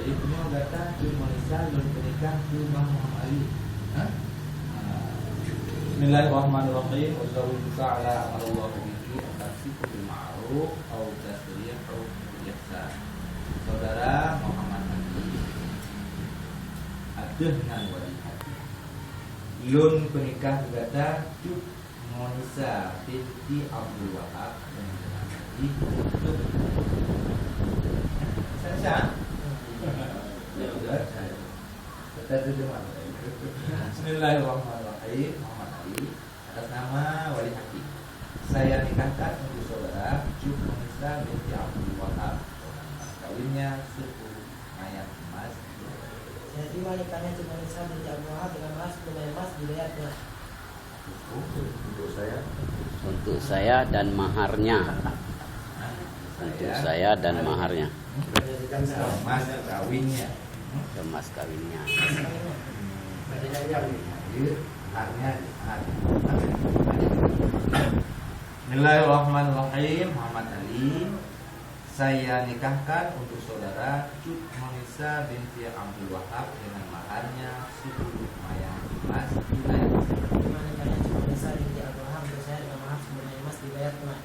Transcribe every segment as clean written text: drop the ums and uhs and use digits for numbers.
Ibnu kata cuma Isa belum menikah cuma Muhammad Ali. Bismillahirrahmanirrahim. Wassalamualaikum ala Allah bihi atasiku bil ma'ruf au tasrihu bil ihsan. Saudara Muhammad Ali adeh nan wali hati. Lun penikah kata cuk Monisa binti Abdul Wahab dengan itu. Saya Bismillahirrahmanirrahim. Muhammad Ali atas nama wali hati saya nikahkan untuk saudara Cuk Monisa binti Abdul Wahab dengan mas kawinnya suku mayat emas. Saya terima nikahnya Cuk Monisa binti Abdul Wahab dengan mas lumayan emas dibayar tunai. Untuk saya dan maharnya. Untuk saya dan maharnya. Mas kawinnya. Mas kawinnya. Bismillahirrahmanirrahim. Muhammad Ali saya nikahkan untuk saudara Cuk Monisa binti Abdul Wahab dengan maharnya 10 mayang emas tunai. Terima nikahnya Cuk Monisa binti Abdul Wahab untuk saya dengan mahar 10 mayang emas dibayar tunai.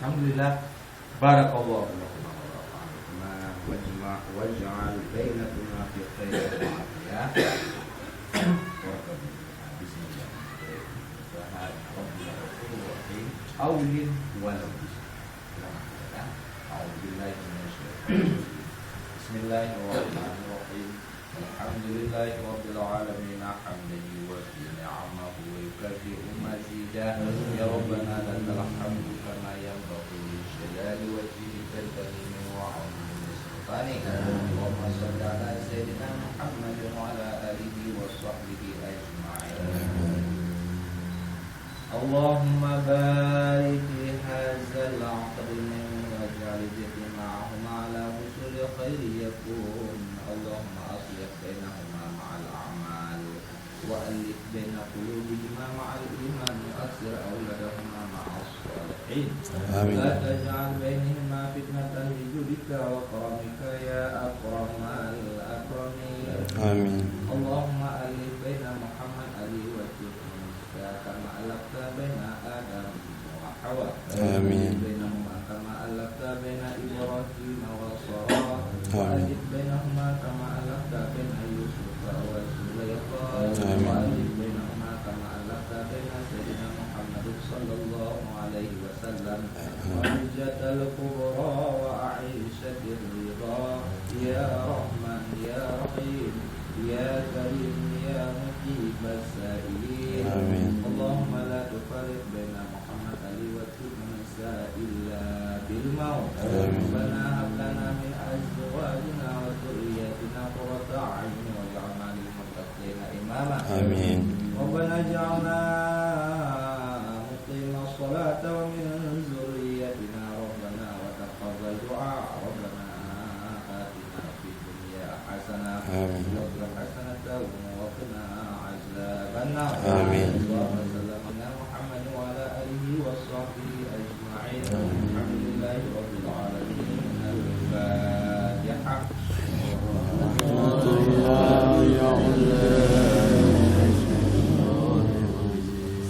Alhamdulillah. Barakallahu waj'al bainakuma fi khairin ya. Aulin walau Bismillahirrahmanirrahim. Alhamdulillahi rabbil alamin hamdan yuwaffi ni'amahu wa yukafi'u mazidah. Ya Rabbana lakal hamdu kama yanbaghi li jalali wajhika al-karim wa 'azimi sultanik. Allahumma shalli ala sayyidina Muhammadin wa ala alihi wa sahbihi ajma'in. Allahumma barik fi hadzal 'aqdin waj'al ijtima'ahuma ala husul khairi yakun. Allahumma aslih bainahuma ma'al a'mal wa alif baina qulubihima ma'al iman wa asir awladahuma ma'as salihin. Amin. La taj'al bainahuma fitnatan lijudika wa karamika ya akramal akramin. Amin. Allahumma alif baina Muhammad Ali wa Musa kama alafta baina Adam wa Hawa. Amin. Bainahuma kama alafta baina Ibrahim wa Sarah. Amin. وألف بينهما كما ألفت بين يوسف وزليخا. آمين. وألف بينهما كما ألفت بين سيدنا محمد صلى الله عليه وسلم وحجة الكبرى وعيشة الرضا. يا رحمن يا رحيم يا كريم يا مجيب السائلين. آمين. اللهم لا تفرق بين محمد علي والموسى إلا بالموت. ربنا هب لنا من أزواجنا وذرياتنا قرة أعين واجعلنا للمتقين إماما. آمين. ربنا اجعلنا مقيم الصلاة ومن ذريتنا ربنا وتقبل دعاء. ربنا آتنا في الدنيا حسنة وفي الحسنة وقنا عذاب النار. آمين. اللهم صل على محمد وعلى آله وصحبه أجمعين. الحمد لله رب العالمين. الفاتحة.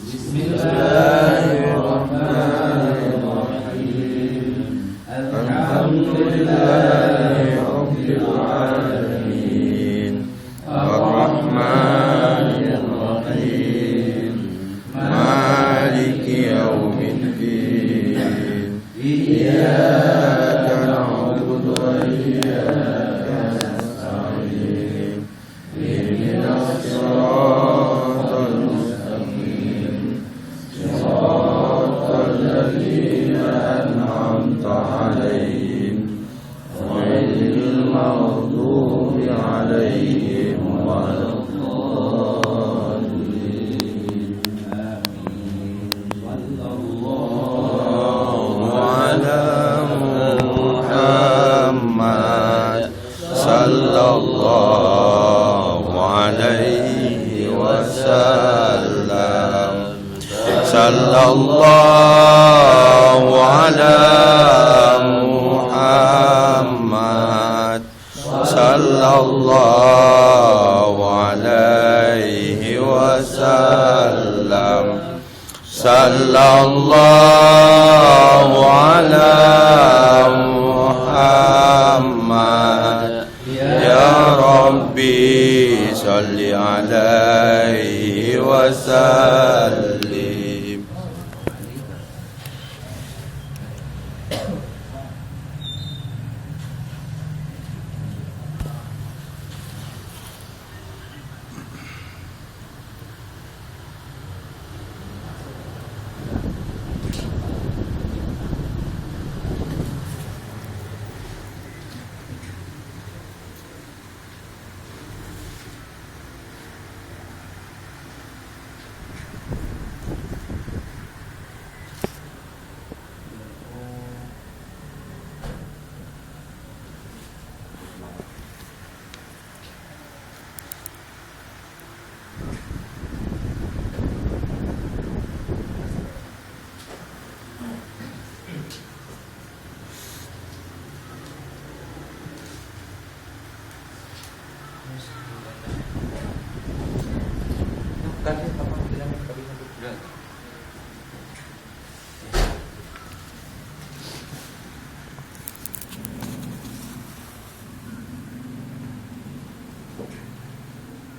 بسم الله الرحمن الرحيم. الحمد لله رب العالمين. الرحمن الرحيم مالك يوم الدين إياك نعبد وإياك نستعين اهدنا الصراط المستقيم صراط الذين أنعمت عليهم غير المغضوب عليهم ولا الضالين. صلى الله على محمد الله على محمد يا ربي صل عليه وسلم.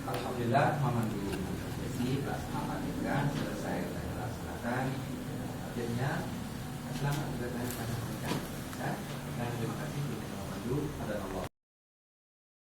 Alhamdulillah, Mama dulu sesi kelas 8 juga selesai kita laksanakan. Akhirnya selamat juga pada mereka. Dan terima kasih kepada Mama dulu. Ada Allah.